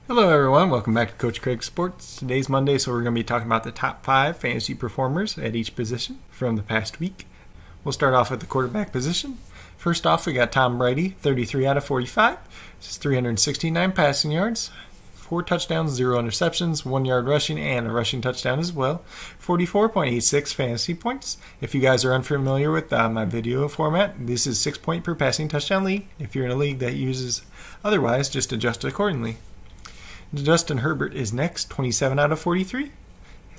Hello everyone, welcome back to Coach Craig Sports. Today's Monday, so we're going to be talking about the top 5 fantasy performers at each position from the past week. We'll start off with the quarterback position. First off, we got Tom Brady, 33 out of 45. This is 369 passing yards, 4 touchdowns, 0 interceptions, 1 yard rushing, and a rushing touchdown as well. 44.86 fantasy points. If you guys are unfamiliar with my video format, this is 6 point per passing touchdown league. If you're in a league that uses otherwise, just adjust accordingly. Justin Herbert is next, 27 out of 43.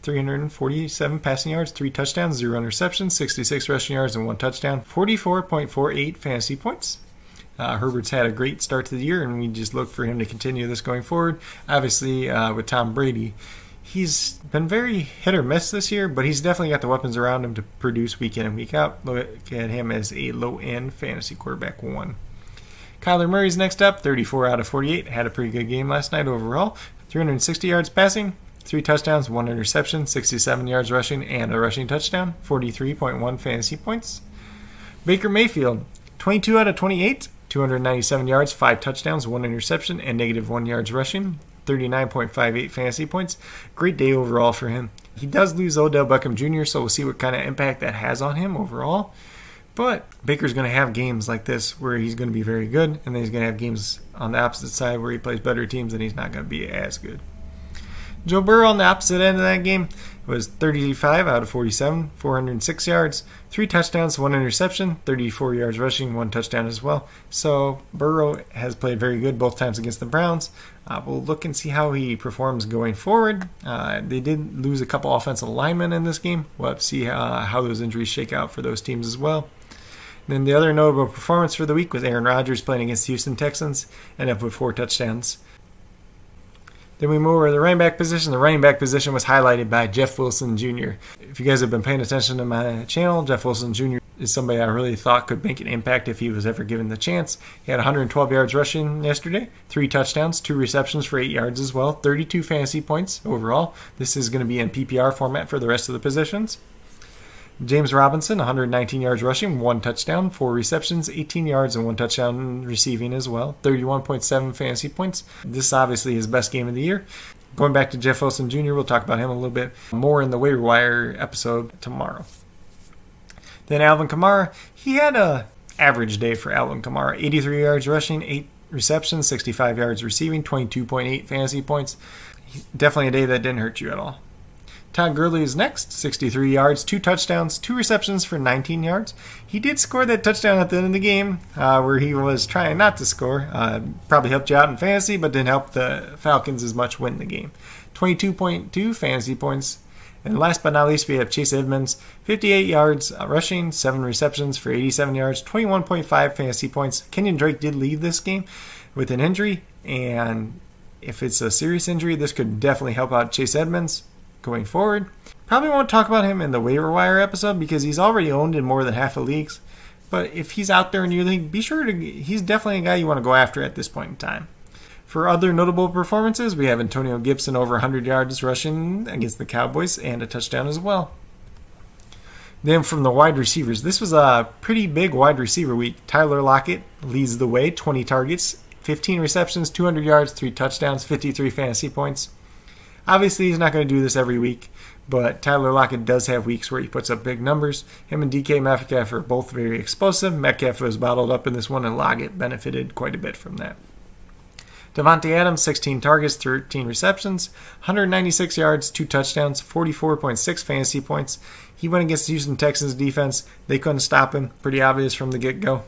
347 passing yards, 3 touchdowns, 0 interceptions, 66 rushing yards, and 1 touchdown. 44.48 fantasy points. Herbert's had a great start to the year, and we just look for him to continue this going forward. Obviously, with Tom Brady, he's been very hit or miss this year, but he's definitely got the weapons around him to produce week in and week out. Look at him as a low-end fantasy quarterback 1. Kyler Murray's next up, 34 out of 48. Had a pretty good game last night overall. 360 yards passing, 3 touchdowns, 1 interception, 67 yards rushing, and a rushing touchdown. 43.1 fantasy points. Baker Mayfield, 22 out of 28. 297 yards, 5 touchdowns, 1 interception, and -1 yards rushing. 39.58 fantasy points. Great day overall for him. He does lose Odell Beckham Jr., so we'll see what kind of impact that has on him overall. But Baker's going to have games like this where he's going to be very good, and then he's going to have games on the opposite side where he plays better teams and he's not going to be as good. Joe Burrow on the opposite end of that game was 35 out of 47, 406 yards, 3 touchdowns, 1 interception, 34 yards rushing, 1 touchdown as well. So Burrow has played very good both times against the Browns. We'll look and see how he performs going forward. They did lose a couple offensive linemen in this game. We'll have to see how those injuries shake out for those teams as well. Then the other notable performance for the week was Aaron Rodgers playing against the Houston Texans, ended up with 4 touchdowns. Then we move over to the running back position. The running back position was highlighted by Jeff Wilson Jr. If you guys have been paying attention to my channel, Jeff Wilson Jr. is somebody I really thought could make an impact if he was ever given the chance. He had 112 yards rushing yesterday, 3 touchdowns, 2 receptions for 8 yards as well, 32 fantasy points overall. This is going to be in PPR format for the rest of the positions. James Robinson, 119 yards rushing, 1 touchdown, 4 receptions, 18 yards, and 1 touchdown receiving as well. 31.7 fantasy points. This is obviously his best game of the year. Going back to Jeff Wilson Jr., we'll talk about him a little bit more in the waiver wire episode tomorrow. Then Alvin Kamara, he had an average day for Alvin Kamara. 83 yards rushing, 8 receptions, 65 yards receiving, 22.8 fantasy points. Definitely a day that didn't hurt you at all. Todd Gurley is next, 63 yards, 2 touchdowns, 2 receptions for 19 yards. He did score that touchdown at the end of the game where he was trying not to score. Probably helped you out in fantasy, but didn't help the Falcons as much win the game. 22.2 fantasy points. And last but not least, we have Chase Edmonds, 58 yards rushing, 7 receptions for 87 yards, 21.5 fantasy points. Kenyon Drake did leave this game with an injury, and if it's a serious injury, this could definitely help out Chase Edmonds going forward. Probably won't talk about him in the waiver wire episode because he's already owned in more than half the leagues. But if he's out there in your league, be sure to. He's definitely a guy you want to go after at this point in time. For other notable performances, we have Antonio Gibson over 100 yards rushing against the Cowboys and a touchdown as well. Then from the wide receivers, this was a pretty big wide receiver week. Tyler Lockett leads the way, 20 targets, 15 receptions, 200 yards, 3 touchdowns, 53 fantasy points. Obviously, he's not going to do this every week, but Tyler Lockett does have weeks where he puts up big numbers. Him and DK Metcalf are both very explosive. Metcalf was bottled up in this one, and Lockett benefited quite a bit from that. Davante Adams, 16 targets, 13 receptions, 196 yards, 2 touchdowns, 44.6 fantasy points. He went against the Houston Texans defense. They couldn't stop him. Pretty obvious from the get-go.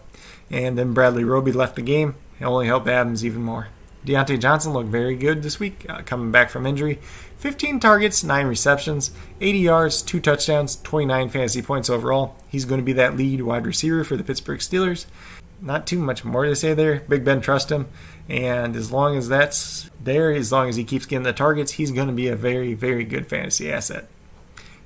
And then Bradley Roby left the game. It only helped Adams even more. Deontay Johnson looked very good this week, coming back from injury. 15 targets, 9 receptions, 80 yards, 2 touchdowns, 29 fantasy points overall. He's going to be that lead wide receiver for the Pittsburgh Steelers. Not too much more to say there. Big Ben trusts him, and as long as that's there, as long as he keeps getting the targets, he's going to be a very, very good fantasy asset.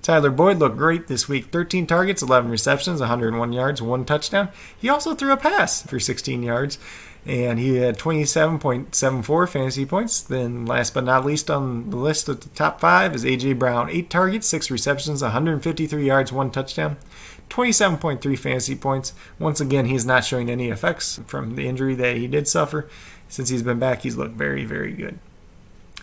Tyler Boyd looked great this week. 13 targets, 11 receptions, 101 yards, 1 touchdown. He also threw a pass for 16 yards. And he had 27.74 fantasy points. Then last but not least on the list of the top 5 is A.J. Brown. 8 targets, 6 receptions, 153 yards, 1 touchdown. 27.3 fantasy points. Once again, he's not showing any effects from the injury that he did suffer. Since he's been back, he's looked very, very good.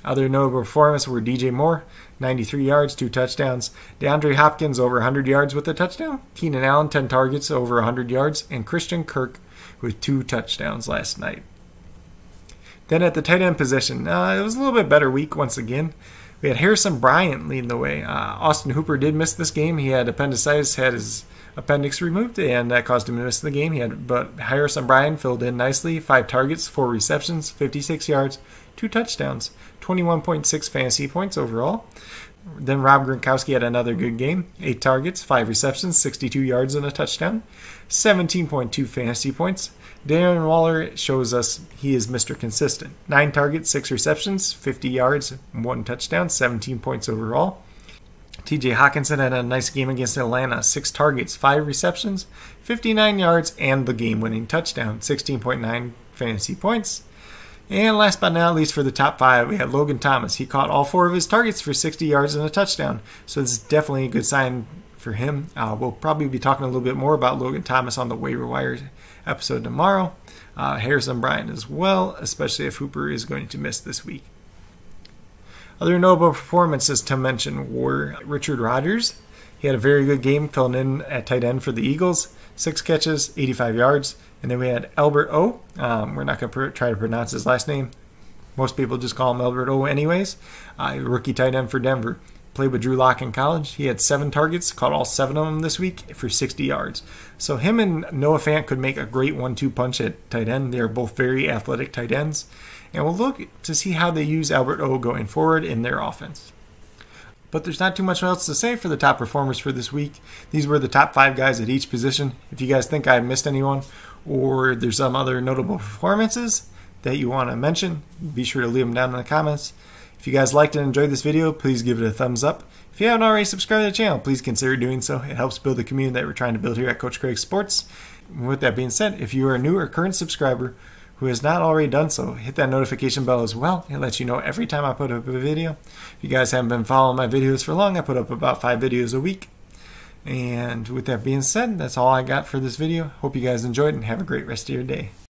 Other notable performances were DJ Moore, 93 yards, 2 touchdowns. DeAndre Hopkins, over 100 yards with a touchdown. Keenan Allen, 10 targets, over 100 yards. And Christian Kirk with 2 touchdowns last night. Then at the tight end position, it was a little bit better week once again. We had Harrison Bryant leading the way. Austin Hooper did miss this game. He had appendicitis, had his appendix removed, and that caused him to miss the game. But Harrison Bryant filled in nicely. 5 targets, 4 receptions, 56 yards, 2 touchdowns, 21.6 fantasy points overall. Then Rob Gronkowski had another good game. 8 targets, 5 receptions, 62 yards, and a touchdown, 17.2 fantasy points. Darren Waller shows us he is Mr. Consistent. 9 targets, 6 receptions, 50 yards, 1 touchdown, 17 points overall. TJ Hawkinson had a nice game against Atlanta. 6 targets, 5 receptions, 59 yards, and the game-winning touchdown, 16.9 fantasy points. And last but not least, for the top 5, we had Logan Thomas. He caught all 4 of his targets for 60 yards and a touchdown. So this is definitely a good sign for him. We'll probably be talking a little bit more about Logan Thomas on the waiver wire episode tomorrow. Harrison Bryant as well, especially if Hooper is going to miss this week. Other notable performances to mention were Richard Rodgers. He had a very good game filling in at tight end for the Eagles. 6 catches, 85 yards. And then we had Albert O. We're not going to try to pronounce his last name. Most people just call him Albert O anyways. Rookie tight end for Denver. Played with Drew Lock in college. He had 7 targets, caught all 7 of them this week for 60 yards. So him and Noah Fant could make a great 1-2 punch at tight end. They are both very athletic tight ends. And we'll look to see how they use Albert O going forward in their offense. But there's not too much else to say for the top performers for this week. These were the top 5 guys at each position. If you guys think I missed anyone or there's some other notable performances that you want to mention, be sure to leave them down in the comments. If you guys liked and enjoyed this video, please give it a thumbs up. If you haven't already subscribed to the channel, please consider doing so. It helps build the community that we're trying to build here at Coach Craig Sports. And with that being said, if you are a new or current subscriber who has not already done so, hit that notification bell as well. It lets you know every time I put up a video. If you guys haven't been following my videos for long, I put up about 5 videos a week. And with that being said, that's all I got for this video. Hope you guys enjoyed and have a great rest of your day.